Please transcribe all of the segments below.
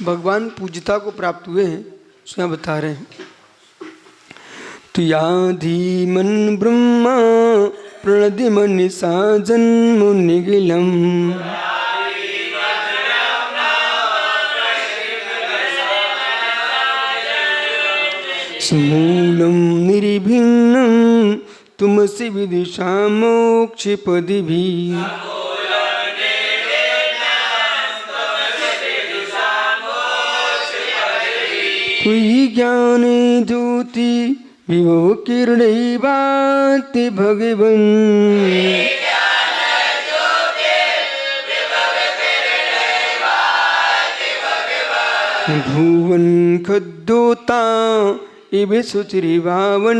भगवान पूज्यता को प्राप्त हुए हैं, उसमें बता रहे हैं। तो याधीमन ब्रह्मा प्रणति मनीषा जन्म निगिलम समूलम निर्भिन्नम तुमसि विदिशा मोक्ष पदि भी। तुई ज्ञान ज्योति विभव किरणैवाति भगवन् भुवन खद्योता इव सुचिरिवावन्निमतिया।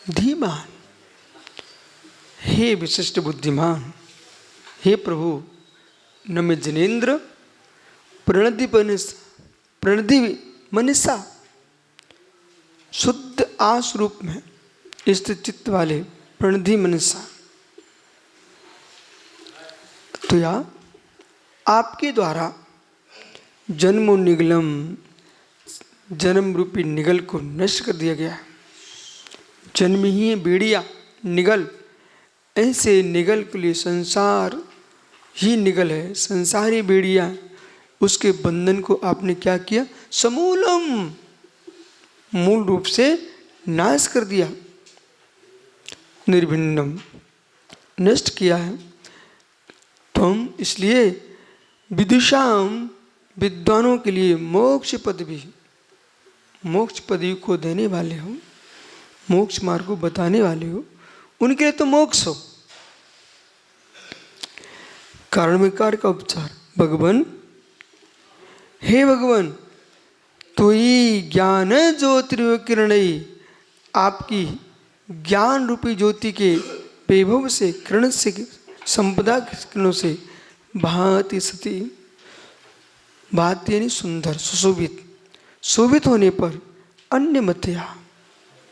धीमान, हे विशिष्ट बुद्धिमान, हे प्रभु नम जनेन्द्र प्रणति मनीषा, शुद्ध आस रूप में स्थित चित्त वाले प्रणति मनीषा। तो या आपके द्वारा जन्मो निगलम, जन्म रूपी निगल को नष्ट कर दिया गया है। जन्म ही बेड़िया निगल, ऐसे निगल के लिए संसार ही निगल है, संसारी बेड़िया, उसके बंधन को आपने क्या किया? समूलम, मूल रूप से नाश कर दिया, निर्भिन्नम, नष्ट किया है। तो हम इसलिए विदुषाम, विद्वानों के लिए मोक्ष पद भी, मोक्ष पदवी को देने वाले हो, मोक्ष मार्ग को बताने वाले हो, उनके लिए तो मोक्ष हो। कारण में कार्य का उपचार। भगवान, हे भगवान, तो ही ज्ञान ज्योतिर्किरण, आपकी ज्ञान रूपी ज्योति के वैभव से, किरण से, संपदा किरणों से भांति सती, भांति यानी सुंदर, सुशोभित, शोभित होने पर अन्य मतिया,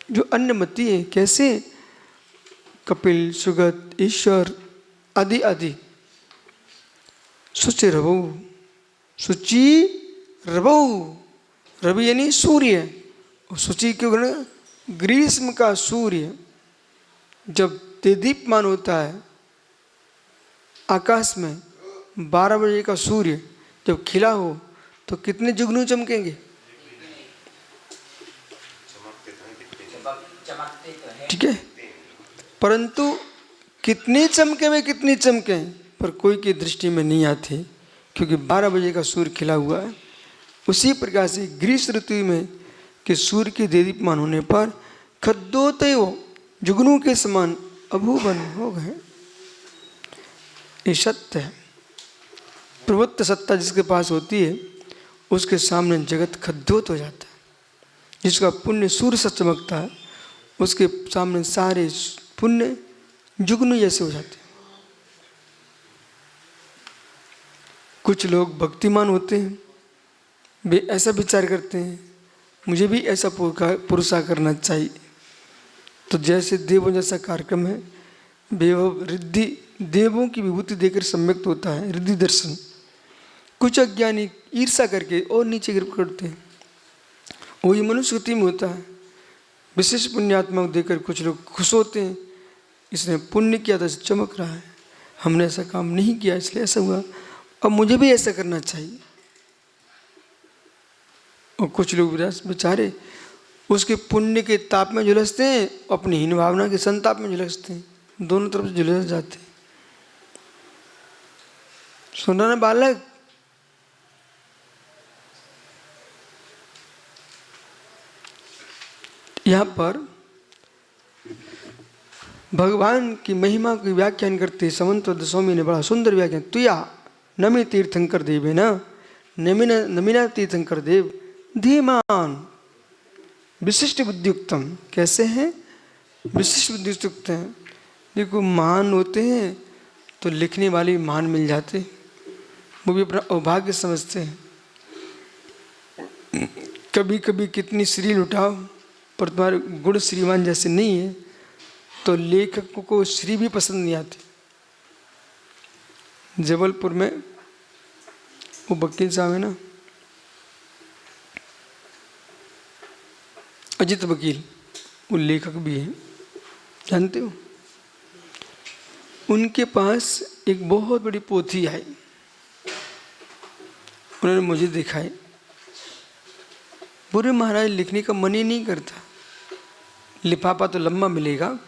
जो अन्य मति है, कैसे? कपिल, सुगत, ईश्वर आदि आदि। शुचि रवो, शुचि रवो, रवि यानी सूर्य, और शुचि क्यों कहना? ग्रीष्म का सूर्य जब तेदीप्यमान होता है आकाश में, 12 बजे का सूर्य जब खिला हो तो कितने जुगनू चमकेंगे? ठीक है, परंतु कितनी चमके में कितनी चमके पर कोई की दृष्टि में नहीं आती, क्योंकि 12 बजे का सूर्य खिला हुआ है। उसी प्रकार से ग्रीष्म ऋतु में कि सूर्य के देदीप्यमान होने पर खद्योतय जुगनू के समान अभूवन हो गए। ये सत्य है। प्रवृत्त सत्ता जिसके पास होती है उसके सामने जगत खद्योत हो जाता है। जिसका पुण्य सूर्य से चमकता है उसके सामने सारे पुण्य जुगनू जैसे हो जाते हैं। कुछ लोग भक्तिमान होते हैं, वे ऐसा विचार करते हैं मुझे भी ऐसा पुरुषा करना चाहिए। तो जैसे देवों जैसा कार्यक्रम है, वैभव रिद्धि, देवों की विभूति देकर सम्यक्त होता है रिद्धि दर्शन। कुछ अज्ञानी ईर्षा करके और नीचे गिर पड़ते हैं, वही मनुस्मृति में होता है। विशेष पुण्यात्मा को देकर कुछ लोग खुश होते हैं, इसने पुण्य किया था चमक रहा है, हमने ऐसा काम नहीं किया इसलिए ऐसा हुआ, अब मुझे भी ऐसा करना चाहिए। और कुछ लोग बेचारे उसके पुण्य के ताप में झुलसते हैं, अपनी हीन भावना के संताप में झुलसते हैं, दोनों तरफ से झुलस जाते हैं। सुना ना बालक? यहाँ पर भगवान की महिमा की व्याख्यान करते समंत दशमी ने बड़ा सुंदर व्याख्यान। तुया नमी तीर्थंकर देवे न नमीना तीर्थंकर देव धीमान विशिष्ट बुद्धियुक्तम। कैसे हैं? विशिष्ट बुद्धियुक्त हैं। देखो महान होते हैं तो लिखने वाले महान मिल जाते, वो भी अपना अभाग्य समझते हैं। कभी कभी कितनी श्री लुटाओ पर तुम्हारे गुण श्रीमान जैसे नहीं है तो लेखक को श्री भी पसंद नहीं आती। जबलपुर में वो वकील साहब है ना, अजित वकील, वो लेखक भी हैं, जानते हो? उनके पास एक बहुत बड़ी पोथी आई, उन्होंने मुझे दिखाई। बुरे महाराज लिखने का मन ही नहीं करता, लिफाफा तो लंबा मिलेगा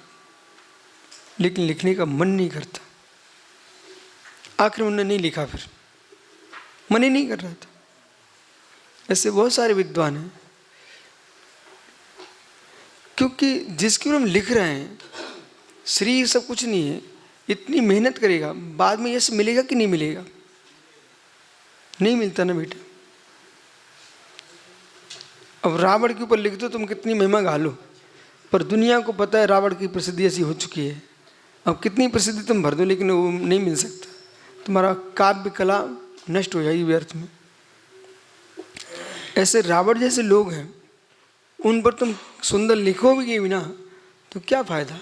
लेकिन लिखने का मन नहीं करता। आखिर उन्होंने नहीं लिखा, फिर मन ही नहीं कर रहा था। ऐसे बहुत सारे विद्वान हैं, क्योंकि जिसके ऊपर हम लिख रहे हैं श्री सब कुछ नहीं है। इतनी मेहनत करेगा, बाद में यश मिलेगा कि नहीं मिलेगा? नहीं मिलता ना बेटा। अब रावण के ऊपर लिख दो तुम कितनी महिमा गा लो, पर दुनिया को पता है रावण की प्रसिद्धि ऐसी हो चुकी है। अब कितनी प्रसिद्धि तुम भर दो लेकिन वो नहीं मिल सकता, तुम्हारा काव्य कला नष्ट हो जाएगी व्यर्थ में। ऐसे रावण जैसे लोग हैं, उन पर तुम सुंदर लिखोगे भी ना तो क्या फायदा?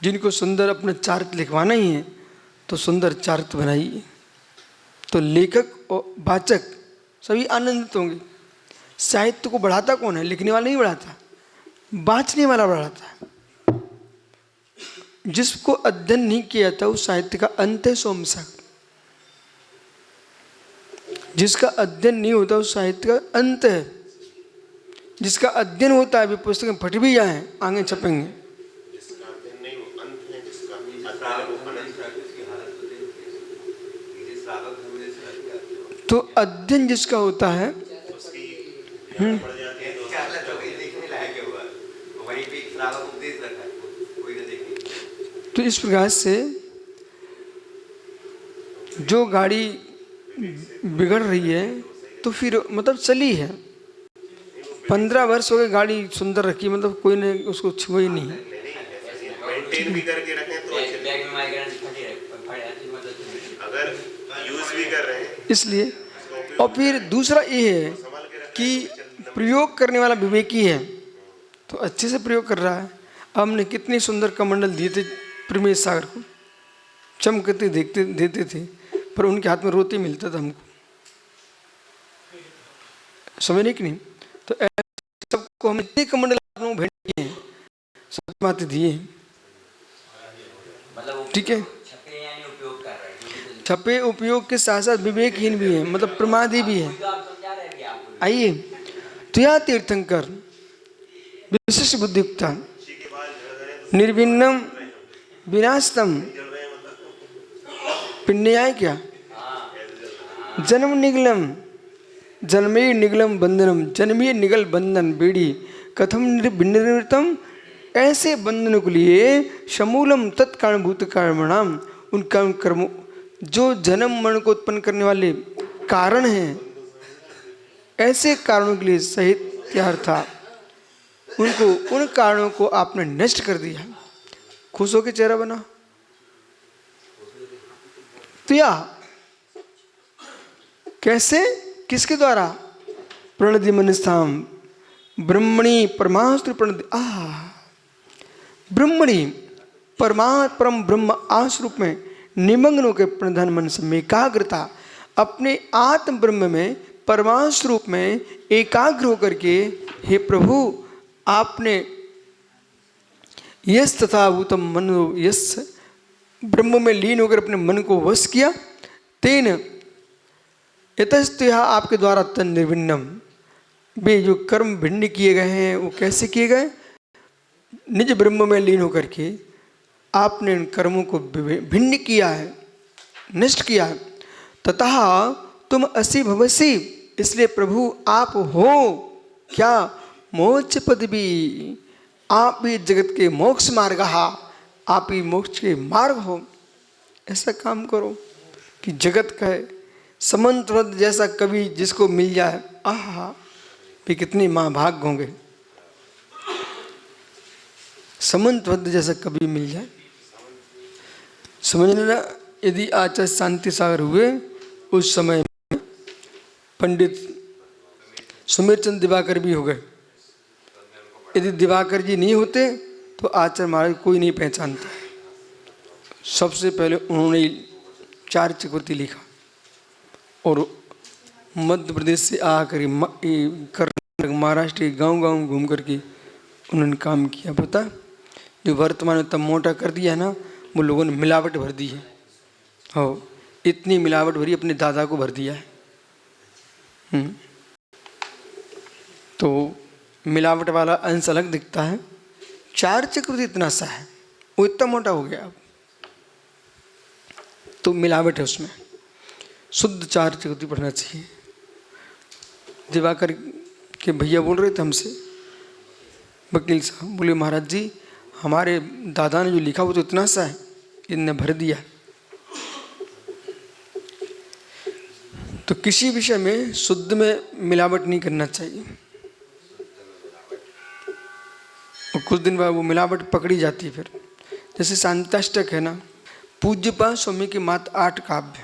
जिनको सुंदर अपना चारित्र लिखवाना ही है तो सुंदर चारित्र बनाइए, तो लेखक और वाचक सभी आनंदित होंगे। साहित्य को बढ़ाता कौन है? लिखने वाला नहीं बढ़ाता, बाँचने वाला बढ़ाता है। जिसको अध्ययन नहीं किया था उस साहित्य का अंत है सोमसक। जिसका अध्ययन नहीं होता उस साहित्य का अंत है। जिसका अध्ययन होता है, पुस्तकें फट भी जाए आगे छपेंगे। तो अध्ययन जिसका होता है तो इस प्रकार से जो गाड़ी बिगड़ रही है तो फिर मतलब चली है, 15 वर्ष हो गए गाड़ी सुंदर रखी, मतलब कोई ने उसको छुआ ही नहीं। मेंटेन भी करके रखें तो अगर यूज भी कर रहे हैं इसलिए। और फिर दूसरा ये है कि प्रयोग करने वाला विवेकी है तो अच्छे से प्रयोग कर रहा है। हमने कितनी सुंदर कमंडल दिए थे प्रमेश सागर को, चमकते देखते देते थे, पर उनके हाथ में रोते मिलता था हमको, समझने की नहीं। तो सबको हम इतने कमंडल भेंट किए हैं, सब बातें दिए हैं, ठीक है। छपे उपयोग के साथ साथ विवेकहीन भी है, मतलब प्रमादी भी है। आइए, तो या तीर्थंकर विशिष्ट बुद्धियुक्ता निर्विन्नम विनाशतम पिण्यय क्या जन्म निगलम जन्मे निगलम बंधनम जन्मीय निगल बंधन बेड़ी कथम निर्वृतम। ऐसे बंधनों के लिए समूलम तत्कारणभूत कर्मणाम, उन कर्मों जो जन्म मरण को उत्पन्न करने वाले कारण हैं, ऐसे कारणों के लिए सहित उनको उन कारणों को आपने नष्ट कर दिया। खुश होकर चेहरा बना। तो या कैसे, किसके द्वारा? प्रणति मनस्थाम ब्रह्मणि परमास्त्र प्रणति ब्रह्मणि परम ब्रह्म आस्वरूप में निमग्न होकर प्रधान मन से एकाग्रता, अपने आत्म ब्रह्म में परमांश रूप में एकाग्र होकर के, हे प्रभु आपने यस तथा भूतम मनो यस ब्रह्म में लीन होकर अपने मन को वश किया। तेन यतस्तया आपके द्वारा तन निर्विन्नम, वे जो कर्म भिन्न किए गए हैं वो कैसे किए गए? निज ब्रह्म में लीन होकर के आपने इन कर्मों को भिन्न किया है, नष्ट किया है। ततः तुम असि भवसि, इसलिए प्रभु आप हो क्या? मोक्ष पदवी, आप ही जगत के मोक्ष मार्ग, आप ही मोक्ष के मार्ग हो। ऐसा काम करो कि जगत कहे समंतवत जैसा कवि जिसको मिल जाए, आहा भी कितने महाभाग होंगे। समंतवत जैसा कवि मिल जाए, समझ लेना। यदि आचार्य शांति सागर हुए उस समय पंडित सुमेरचंद दिवाकर भी हो गए। यदि दिवाकर जी नहीं होते तो आचार्य महाराज कोई नहीं पहचानता। सबसे पहले उन्होंने 4 चक्रवर्ती लिखा और मध्य प्रदेश से आकर कर्नाटक महाराष्ट्र के गांव-गांव घूम करके उन्होंने काम किया। पता जो वर्तमान में तब मोटा कर दिया है ना, वो लोगों ने मिलावट भर दी है। हो इतनी मिलावट भरी अपने दादा को भर दिया है। तो मिलावट वाला अंश अलग दिखता है। 4 चक्रवर्ती इतना सा है, वो इतना मोटा हो गया। तो मिलावट है उसमें, शुद्ध 4 चक्रवर्ती पढ़ना चाहिए। दिवाकर के भैया बोल रहे थे हमसे, वकील साहब बोले महाराज जी हमारे दादा ने जो लिखा वो तो इतना सा है, इनने भर दिया। तो किसी विषय में शुद्ध में मिलावट नहीं करना चाहिए। और कुछ दिन बाद वो मिलावट पकड़ी जाती है। फिर जैसे शांताष्टक है ना, पूज्यपाद स्वामी के मात्र 8 काव्य,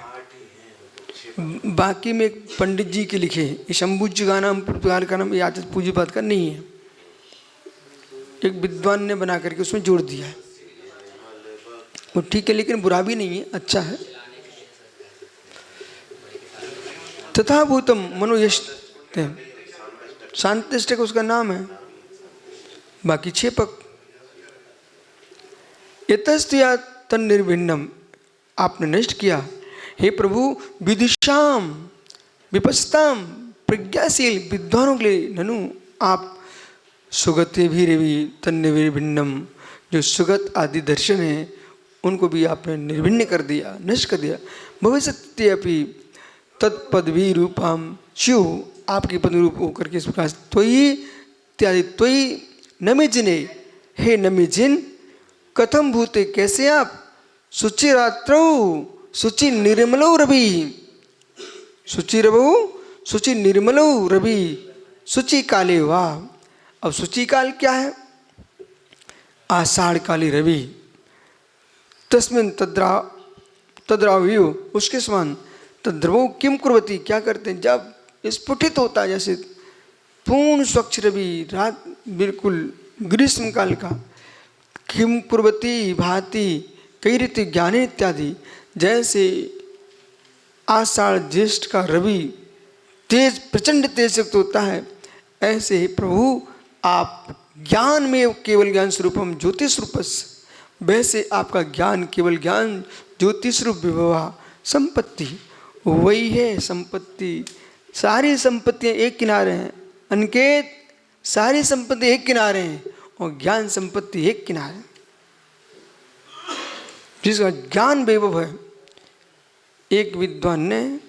बाकी में एक पंडित जी के लिखे। ये शंभुजी का नाम, पुर्तगाल का नाम, ये आचार्य पूज्यपाद का नहीं है, एक विद्वान ने बना करके उसमें जोड़ दिया है। वो ठीक है लेकिन बुरा भी नहीं है, अच्छा है। तथा भूतम मनोयश शांतिष्टक उसका नाम है, बाकी 6 पक। यतस्त्या तन्निर्भिन्नम, आपने नष्ट किया। हे प्रभु विदुषाम विपस्ताम, प्रज्ञाशील विद्वानों के लिए ननु आप सुगते भी रवि तन्निर्भिन्नम, जो सुगत आदि दर्शन है उनको भी आपने निर्भिन्न कर दिया, नष्ट कर दिया। भविष्यति अपि तत्पदवी रूपाम शिव, आपकी पद रूप होकर के इस प्रकार त्वयि इत्यादि त्वयि नमिजिने, हे नमिजिन कथम भूते, कैसे आप, शुचि रात्रौ शुचि निर्मलो रवि, शुचि रवो शुचि निर्मलो रवि शुचि काले वाह। अब शुचि काल क्या है, आषाढ़ काली रवि, तस्मिन तद्राव्यो, उसके समान। तद्रवो किम कुर्वती, क्या करते हैं, जब स्फुटित होता है जैसे पूर्ण स्वच्छ रवि, रात बिल्कुल ग्रीष्म काल का। किम कुर्वती भांति कई रीति ज्ञाने इत्यादि, जैसे आषाढ़ ज्येष्ठ का रवि तेज प्रचंड तेज युक्त होता है, ऐसे ही प्रभु आप ज्ञान में केवल ज्ञान स्वरूप हम ज्योतिष रूपस्य, वैसे आपका ज्ञान केवल ज्ञान ज्योतिष रूप विभवा संपत्ति वही है। संपत्ति सारी संपत्तियां एक किनारे हैं, अनिकेत सारी संपत्ति एक किनारे हैं और ज्ञान संपत्ति एक किनारे। जिसका ज्ञान वैभव है। एक विद्वान ने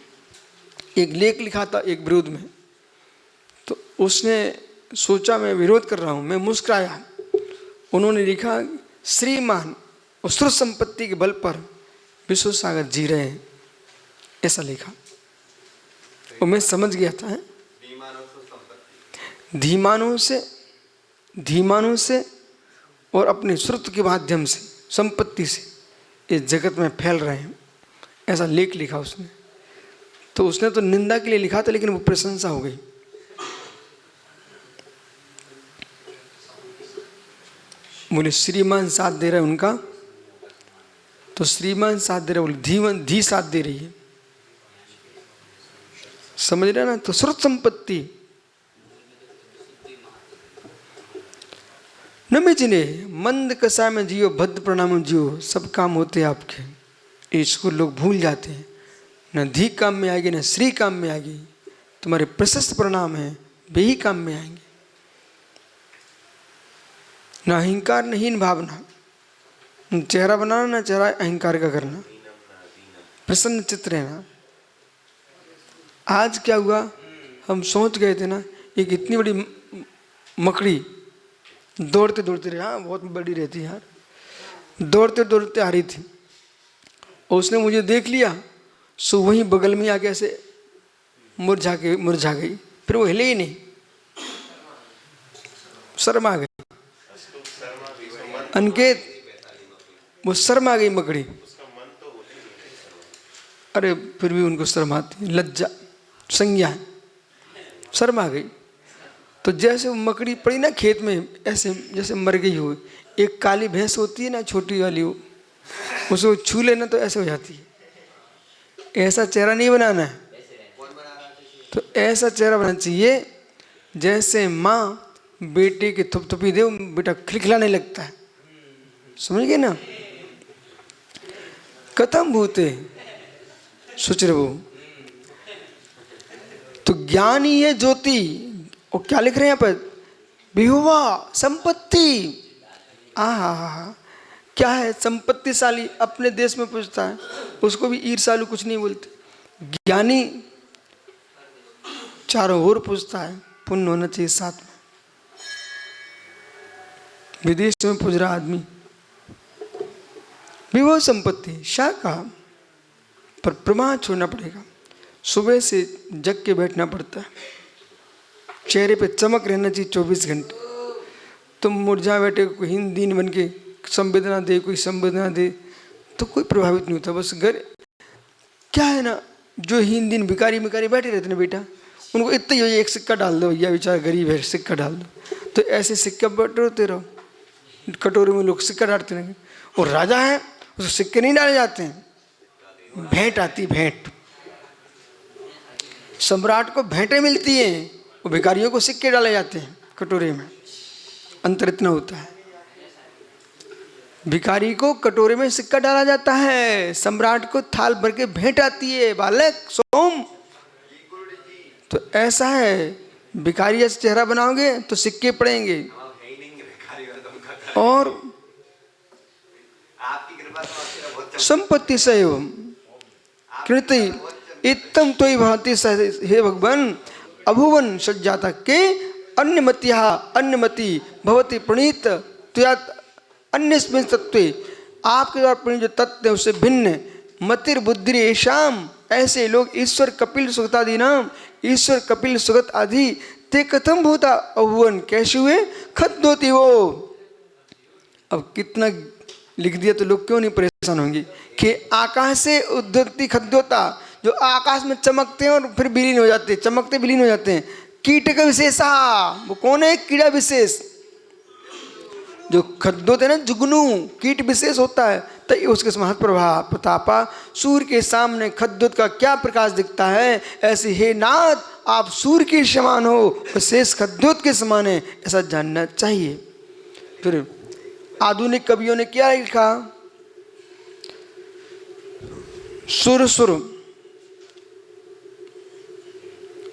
एक लेख लिखा था एक विरोध में, तो उसने सोचा मैं विरोध कर रहा हूं, मैं मुस्कुराया। उन्होंने लिखा श्रीमान और श्रुत संपत्ति के बल पर विश्व सागर जी रहे हैं, ऐसा लिखा। और मैं समझ गया था धीमानों से और अपने श्रुत के माध्यम से संपत्ति से इस जगत में फैल रहे हैं, ऐसा लेख लिखा उसने। तो उसने तो निंदा के लिए लिखा था, लेकिन वो प्रशंसा हो गई। बोले श्रीमान साथ दे रहा है उनका, तो श्रीमान साथ दे रहा है, बोले धी साथ दे रही है, समझ रहे ना। तो श्रुत संपत्ति न में जिने मंद कसा में जियो, भद्र प्रणाम जियो, सब काम होते हैं आपके। इसको लोग भूल जाते हैं, न धी काम में आएगी न श्री काम में आएगी। तुम्हारे प्रशस्त प्रणाम है, वे ही काम में आएंगे। न अहंकार न हीन भावना, चेहरा बनाना ना चेहरा अहंकार का करना, प्रसन्न चित्त रहना। आज क्या हुआ, हम सोच गए थे ना एक इतनी बड़ी मकड़ी दौड़ते दौड़ते रही, हाँ बहुत बड़ी रहती है यार, दौड़ते दौड़ते आ रही थी और उसने मुझे देख लिया, सो वहीं बगल में आके ऐसे मुरझा गई, फिर वो हिले ही नहीं, शर्मा गई। अनिकेत, वो शर्मा गई मकड़ी। अरे फिर भी उनको शर्म आती है, लज्जा संज्ञा है, शर्मा गई। तो जैसे वो मकड़ी पड़ी ना खेत में, ऐसे जैसे मर गई हो। एक काली भैंस होती है ना छोटी वाली, वो उसको छू लेना तो ऐसे हो जाती है। ऐसा चेहरा नहीं बनाना है, तो ऐसा चेहरा बनाना चाहिए जैसे माँ बेटे की थुपथुपी दे, बेटा खिलखिलाने लगता है, समझ गए ना। कथम भूते शुचिर्भु, तो ज्ञान ही है ज्योति। और क्या लिख रहे हैं यहाँ पर, विहुवा संपत्ति। आहा, क्या है संपत्तिशाली, अपने देश में पूछता है, उसको भी ईर्ष्यालु कुछ नहीं बोलते। ज्ञानी चारों ओर पूछता है, पुण्य होना चाहिए साथ में। विदेश में पूछ रहा आदमी, विभव संपत्ति क्या कहा, पर प्रमाण छोड़ना पड़ेगा। सुबह से जग के बैठना पड़ता है, चेहरे पे चमक रहना चाहिए 24 घंटे। तुम मुरझा बैठे, कोई हिंदी बन के संवेदना दे, कोई संवेदना दे, तो कोई प्रभावित नहीं होता। बस घर क्या है ना, जो हिंदी भिखारी बैठे रहते ना बेटा, उनको इतना ही हो, एक सिक्का डाल दो, या बेचारा गरीब है सिक्का डाल दो, तो ऐसे सिक्का बटोरते रहो। कटोरे में लोग सिक्का डालते रहेंगे, और राजा है उसको सिक्के नहीं डाले जाते हैं, भेंट आती, भेंट। सम्राट को भेंटें मिलती हैं, वो भिखारियों को सिक्के डाले जाते हैं कटोरे में। अंतर इतना होता है, भिखारी को कटोरे में सिक्का डाला जाता है, सम्राट को थाल भर के भेंट आती है, बालक सोम। तो ऐसा है, भिखारी ऐसा चेहरा बनाओगे तो सिक्के पड़ेंगे। और संपत्ति सैव कृति इत्तम तोई भांति हे भगवान अभुवन सज्जाता के अन्यमति भवती प्रणीत तुयात अन्यस्मिन् तत्वे, आपके द्वारा प्रणीत जो तत्व है उससे भिन्न मतिर बुद्धि ऐशाम, ऐसे लोग ईश्वर कपिल सुगतादि नाम, ईश्वर कपिल सुगत आदि ते कथम भूता अभुवन, कैसे हुए, खद्योति वो। अब कितना लिख दिया तो लोग क्यों नहीं परेशान होंगे कि आकाश से उद्धति खद्योता, जो आकाश में चमकते हैं और फिर विलीन हो जाते हैं, चमकते विलीन हो जाते हैं। कीट का विशेषा, वो कौन है, कीड़ा विशेष। जो खद्योत है ना, जुगनू कीट विशेष होता है, तो उसके महत् प्रभाव प्रतापा, सूर्य के सामने खद्योत का क्या प्रकाश दिखता है, ऐसे हे नाथ आप सूर्य के समान हो, शेष खद्योत के समान है, ऐसा जानना चाहिए। फिर आधुनिक कवियों ने क्या लिखा, सुर सुर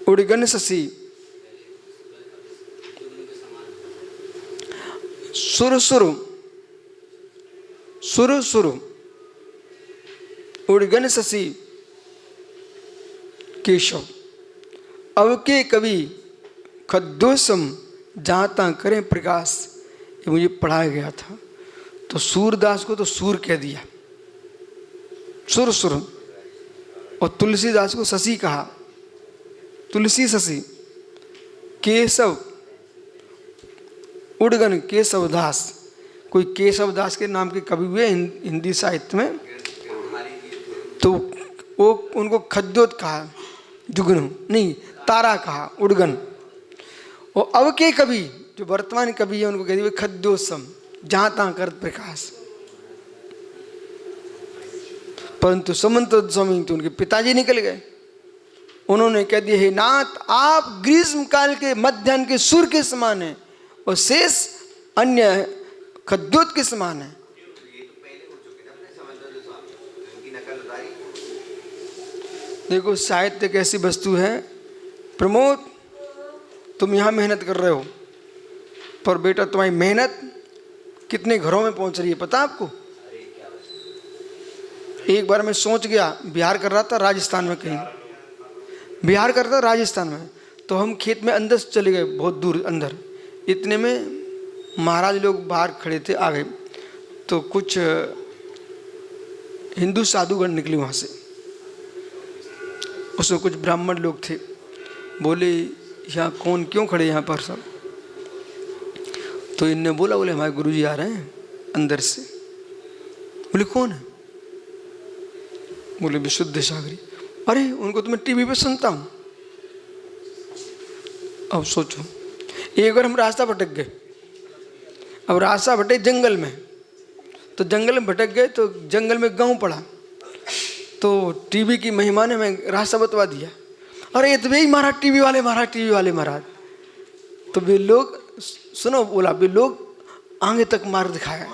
उड़गन शशि, सुर सुर सुर सुर उड़गन शशि केशव, अब के कवि खद्योसम जाता करें प्रकाश। ये मुझे पढ़ाया गया था, तो सूरदास को तो सूर कह दिया, सुर सुर, और तुलसीदास को शशि कहा, तुलसी शशि। केशव उड़गन केशवदास, कोई केशवदास के नाम के कवि हुए हिंदी साहित्य में, तो वो उनको खद्योत कहा, जुगनू नहीं तारा कहा, उड़गन। और अब के कवि जो वर्तमान कवि है उनको कहते हुए खद्योसम, जहां तहां कर प्रकाश। परंतु समंत स्वामी तो उनके पिताजी निकल गए, उन्होंने कह दिया हे नाथ आप ग्रीष्म काल के मध्याह्न के सूर्य के समान है, और शेष अन्य खद्योत के समान है। देखो साहित्य एक ऐसी वस्तु है, प्रमोद तुम यहाँ मेहनत कर रहे हो, पर बेटा तुम्हारी मेहनत कितने घरों में पहुंच रही है पता आपको। एक बार मैं सोच गया, बिहार कर रहा था राजस्थान में, कहीं बिहार कर रहा था राजस्थान में, तो हम खेत में अंदर चले गए, बहुत दूर अंदर। इतने में महाराज लोग बाहर खड़े थे, आ गए। तो कुछ हिंदू साधुगण निकले वहाँ से, उसमें कुछ ब्राह्मण लोग थे। बोले यहाँ कौन, क्यों खड़े यहाँ पर सब? तो इनने बोला, बोले हमारे गुरुजी आ रहे हैं अंदर से। बोले कौन है? बोले विशुद्ध सागरी। अरे उनको तो मैं टीवी पे सुनता हूँ। अब सोचो, एक बार हम रास्ता भटक गए। अब रास्ता भटके जंगल में, तो जंगल में भटक गए, तो जंगल में गांव पड़ा, तो टीवी की महिमा ने हमें रास्ता बतवा दिया। अरे ये तो भाई महाराज टीवी वाले महाराज, टीवी वाले महाराज। तो वे लोग, सुनो, बोला वे लोग आगे तक मार्ग दिखाया।